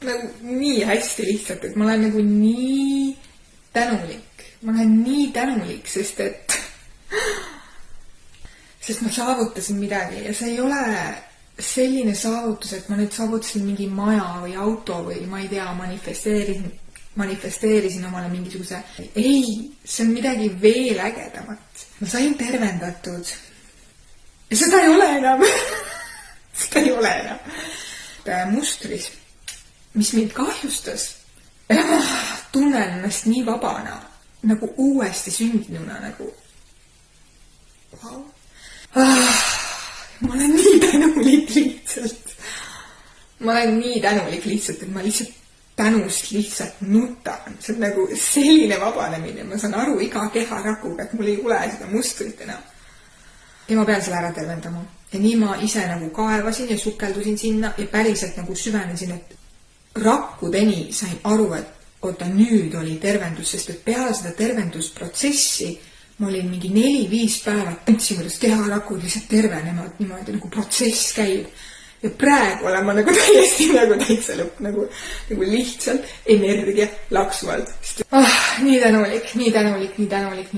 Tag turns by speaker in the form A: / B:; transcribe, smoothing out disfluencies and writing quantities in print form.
A: nagu nii hästi lihtsalt, et ma olen nagu nii tänulik. Ma olen nii tänulik, sest ma saavutasin midagi ja see ei ole selline saavutus, et ma nüüd saavutasin mingi maja või auto või ma ei tea, manifesteerisin omale mingisuguse. Ei, see on midagi veel ägedamat. Ma sain tervendatud. Ja seda ei ole enam. Seda ei ole enam. Mustris, mis mind kahjustas. Ja ma tunnen ennast nii vabana, nagu uuesti sündinuna, nagu wow. Ma olen nii tänulik lihtsalt. Ma olen nii tänulik lihtsalt, et ma lihtsalt tänust lihtsalt nutan. See on nagu selline vabanemine. Ma saan aru iga keharakuga, et mul ei ole seda mustrit enam. Ja ma pean selle ära tervendama. Ja nii ma ise nagu kaevasin ja sukeldusin sinna ja päriselt nagu süvenesin, et rakkudeni sain aru, et oota, nüüd oli tervendus, sest et peale seda tervendusprotsessi ma olin mingi 4-5 päeva tundsin, kuidas keharakud lihtsalt tervenevad niimoodi, nagu protsess käib. Ja praegu olen ma nagu täiesti nagu täitsa lõpp, nagu lihtsalt energia laksuvalt. Nii tänulik, nii tänulik, nii tänulik.